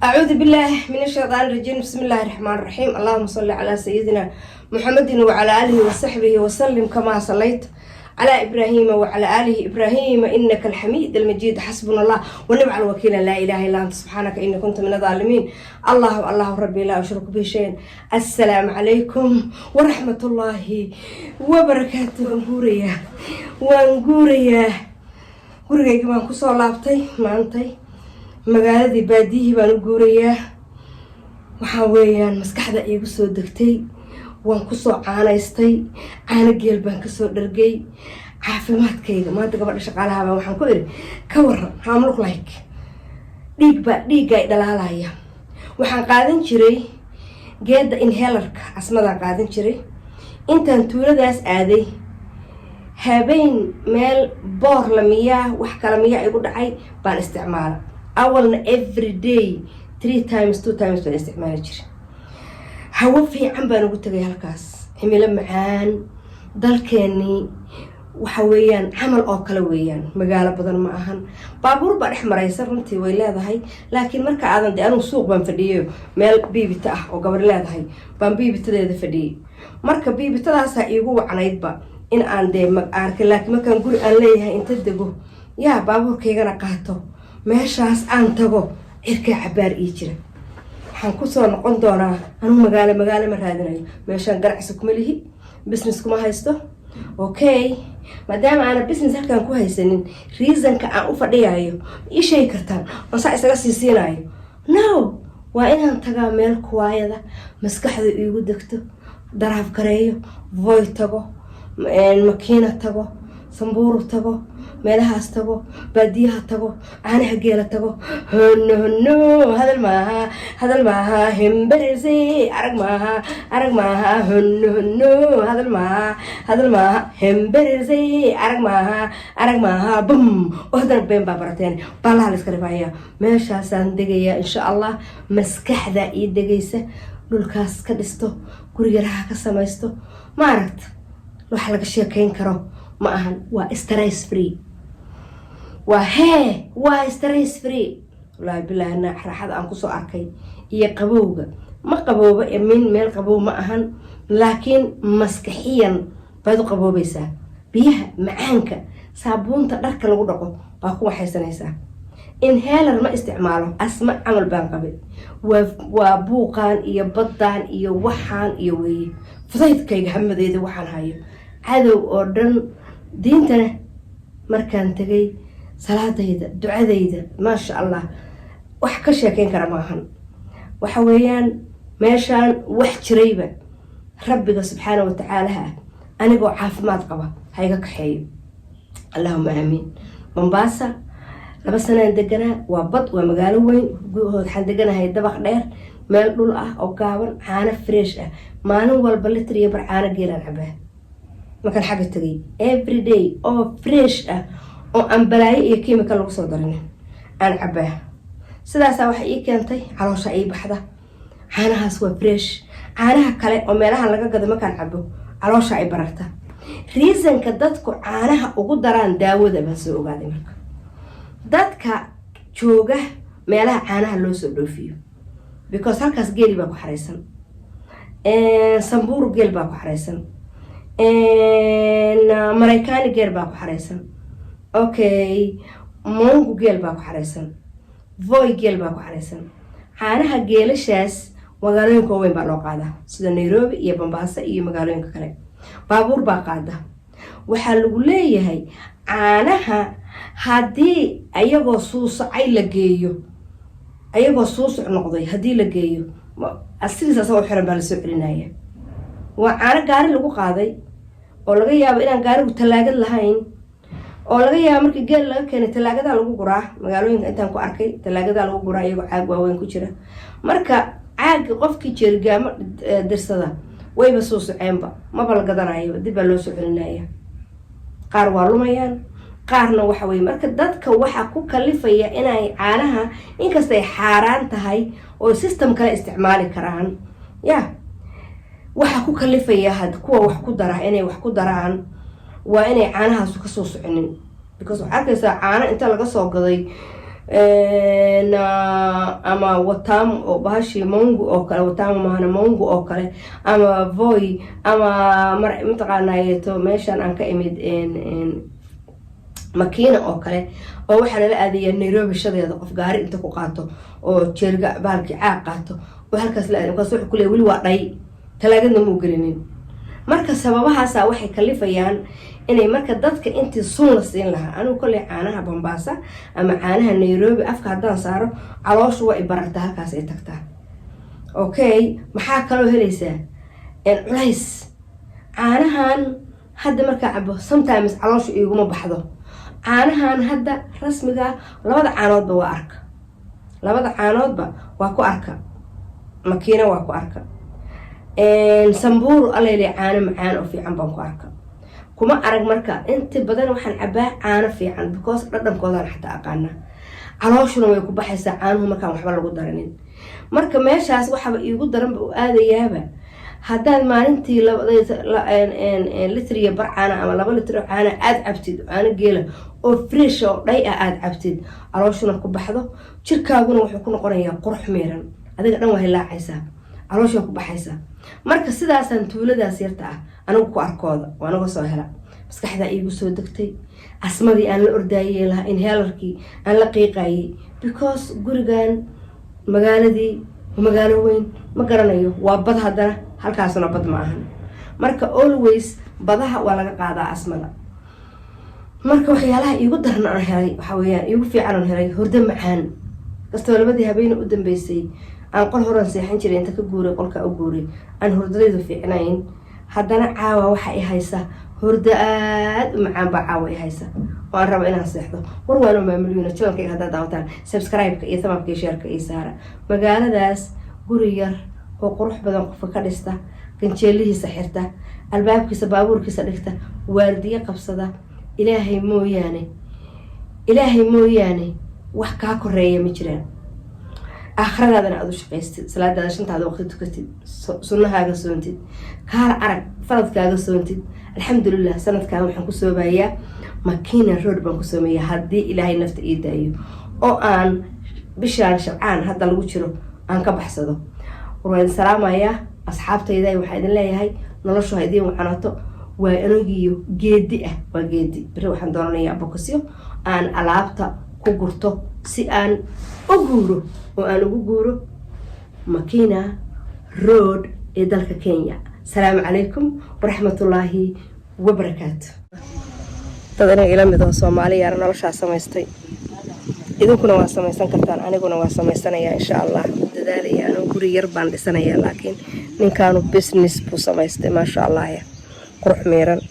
أعوذ بالله من الشيطان الرجيم. بسم الله الرحمن الرحيم. اللهم صل على سيدنا محمد وعلى آله وصحبه وسلم كما صليت على إبراهيم وعلى آله إبراهيم إنك الحميد المجيد. حسبنا الله ونعم الوكيل. لا إله إلا أنت سبحانك إني كنت من الظالمين. الله ربي لا أشرك به شيئا. السلام عليكم ورحمة الله وبركاته. وانقوريا gurigayga baan ku soo laabtay maantay magaaladii baadiyihii baan u guurayaa. waxaa weeyaan maskaxda iigu soo degtay, waan ku soo caanaystay, caano geel baan ka soo dhargay. caafimaadkayga maanta gabadha shaqaalaha baan waxaan ku iri ka waran how look like dhiigga ay dhalaalaya. waxaan qaadan jiray geedda inhalerka asmadaan qaadan jiray intaan tuuladaas aaday. habeen meel boor la miyaa wax kala miyaa igu dhacay baan isticmaala. awalna every day 2 times baan isticmaali jiray. hawo fiican baan ugu tagay halkaas, cimilo macaan. dalkeenii waxa weeyaan camal oo kale weeyaan, magaalo badan ma ahan. baabuur baa dhex maraysa runtii way leedahay, laakiin marka aadan de anugu suuq baan fadhiyo meel biibita ah oo gabar leedahay baan biibitadeeda fadhiyay. marka biibitadaasaa iigu wacnaydba in aan dee arkay, laakiin markaan guri aan leeyahay inta dego yaa baabuurkaygana qaato meeshaas aan tago cirkaa cabaar ii jira. waxaan kusoo noqon doonaa anu magaalo ma raadinayo. meeshaan ganacsi kuma lihi, business kuma haysto. okay, maadaama aana business halkaan ku haysanin, reasonka aan u fadhiyayo ii sheegi kartaan oo saa isaga siinayo. no, waa inaan tagaa meel kuwaayada maskaxda iigu degto, daraaf gareeyo, voy tago, makiina tago, sambuuru tago, meelahaas tago, baadiyaha tago, caanaha geela tago. hono hadal maaha hemberese arag maaha hono hadal maaha hemberese arag maaha bum. oo haddana been baa barateen baalaha la iska rifaya. meeshaasaan degayaa insha allah. maskaxda ii degaysa, dhulkaas ka dhisto, gurigaraha ka samaysto. ma aragta wax laga sheekayn karo ma ahan. waa stress free, waa stress free. wallaahi bilaahi raaxada aan kusoo arkay iyo qabowga ma qabooba min meel qabow ma ahan, laakiin maskaxiyan baad u qaboobaysaa. biyaha macaanka, saabuunta dharka lagu dhaqo baa ku waxaysanaysaa. inhaler ma isticmaalo, asma camal baan qabay. waa buuqaan iyo baddaan iyo waxaan iyo weeye fudaydkayga hamadeeda waxaan hayo cadow oo dhan. diintana markaan tegay salaadayda ducadayda maasha allah wax ka sheekayn kara maahan. waxa weeyaan meeshaan wax jirayba rabbiga subxaana wa tacaalaha ah anigoo caafimaad qaba hayga kaxeeyo. allahuma aamiin. Mombasa 2 sanaan deganaa. waa bad, waa magaalo weyn. gudahood waxaan deganahay dabaq dheer, meel dhul ah oo gaaban, caano fresh ah. maalin walba litir iyo bar caano geelaan cabaa markaan xagga tagay. every day oo fresh ah oo aan balaayo iyo chemical lagu soo darin aan cabaa. sidaasaa waxay ii keentay caloosha ii baxda. caanahaas waa fresh. caanaha kale oo meelaha laga gado markaan cabo caloosha ay bararta. reasonka dadku caanaha ugu daraan daawada baan soo ogaaday. marka dadka jooga meelaha caanaha loo soo dhoofiyo, because halkaas geeli baa ku xaraysan, sambuuru geel baa ku xaraysan, maraykaani geel baa ku xaraysan, okay, mongu geel baa ku xaraysan, voy geel baa ku xaraysan. caanaha geelashaas magaalooyinka weyn baa loo qaadaa sida Nairobi iyo Mombasa iyo magaalooyinka kale. baabuur baa qaada. waxaa lagu leeyahay caanaha haddii ayagoo suusacay la geeyo, ayagoo suusuc noqday haddii la geeyo asigiisa asagoo xiran baa lasoo celinaya. waa caano gaari lagu qaaday oo laga yaabo inaan gaarigu talaagad lahayn, oo laga yaabo markii geel laga keenay talaagadaa lagu guraa. magaalooyinka intaan ku arkay talaagadaa lagu guraa iyagoo caag waaweyn ku jira. marka caagi qofkii jeerigaamo dirsada wayba suusuceenba maba la gadanayo, dib baa loo soo celinaya. qaar waa lumayaan, qaarna waxa weeye. marka dadka waxa ku kalifaya inay caanaha inkasta ay xaaraan tahay oo system kale isticmaali karaan, waxa ku kalifaya kuwa wax ku dara inay wax ku daraan waa inay caanahaas ka soo soconin. because waxaa arkaysaa caano inta laga soo gaday ama wataamo oo bahashi mongo oo kale wataamo mahana mongo oo kale ama voy ama mataqaanaayeeto meeshaan aan ka imid makiina oo kale oo waxaa nala aadayaa Nairobi shadeeda qof gaari inta ku qaato oo jeerga baalki caaq qaato oo halkaas la aado kaas wuxuu ku leeyahay wili waa dhay talaagadna muu gelinin marka sababahaas waxay kalifayaan inay marka dadka intii sun la siin lahaa anigu kulay caanaha Mombasa ama caanaha Nairobi afka hadaan saaro calooshu waa ibararta halkaas ay tagtaa okay maxaa kaloo helaysaa culays caanahan hadda marka cabo sometimes calooshu iguma baxdo caanahan hadda rasmiga labada caanoodba waa arka labada caanoodba waa ku arka makiina waa ku arka sambuur aleele caano macaan oo fiican baan ku arka kuma arag marka inta badan waxaan cabaa caano fiican because dhadhankoodan xataa aqaana calooshuna way ku baxaysaa caanuhu markaan waxba lagu daranin marka meeshaas waxaba iigu daran u aadayaaba haddaad maalintii litriya bar caana ama 2 litr oo caana aad cabtid caano geela oo fresh oo dhay aad cabtid calooshuna ku baxdo jirkaaguna wuxuu ku noqonayaa qurux meeran adiga dhan waa hilaacaysaa calooshuna ku baxaysaa marka sidaasaan tuuladaas yarta ah anigu ku arkooda waan uga soo hela maskaxda iigu soo degtay asmadii aan la ordaayay lahaa inhalerkii aan la qiiqayay because gurigan magaaladii magaalo weyn ma garanayo waa bad haddana halkaasna bad ma ahan marka always badaha waa laga qaadaa asmada marka waxyaalaha iigu daran aan helay waxa weeyaan iigu fiican aan helay hurdo macaan kastoo labadii habeen u dambeysay aan qol horan seexan jiray inta ka guuray qolka u guuray aan hurdadaydu fiicnayn haddana caawa waxa ay haysa hurdo aad u macaan baa caawa ay haysa oo aan rabo inaan seexdo war waanu maamuliyna channelkayga haddaad daawataan subscribe-ka iyo thumbka iyo share-ka iyo saara magaaladaas guri yar oo qurux badan qofka ka dhista ganjeelihiisa xirta albaabkiisa baabuurkiisa dhigta waardiye qabsada ilaahay mooyaane wax kaa koreeya ma jiraan aakhiradaadana aad u shaqaystid salaadaada 5 waqti tukatid sunnahaaga soontid kaala arag faradkaaga soontid alxamdulillah sanadkan waxaan ku soobayaa makiina road baan ku soomeeyaa haddii ilaahay nafta ii daayo oo aan bishaan shabcaan hadda lagu jiro aan ka baxsado warwaan salaamaya asxaabtayda waxaa idin leeyahay noloshu ha idiin wacanato waa anagiyo geedi ah waa geedi bari waxaan doonanayaa bokosyo aan alaabta ku gurto si aan u guuro oo aan ugu guuro makiina road ee dalka Kenya salaamu calaykum waraxmatullaahi wabarakaatu dadana ila mid oo Soomaaliya nolosha samaystay idinkuna waa samaysan kartaan aniguna waa samaysanayaa insha Allah dadaalaya anoo guri yar baan dhisanayaa laakiin ninkaanu business buu samaystay ma sha Allah qurux meeran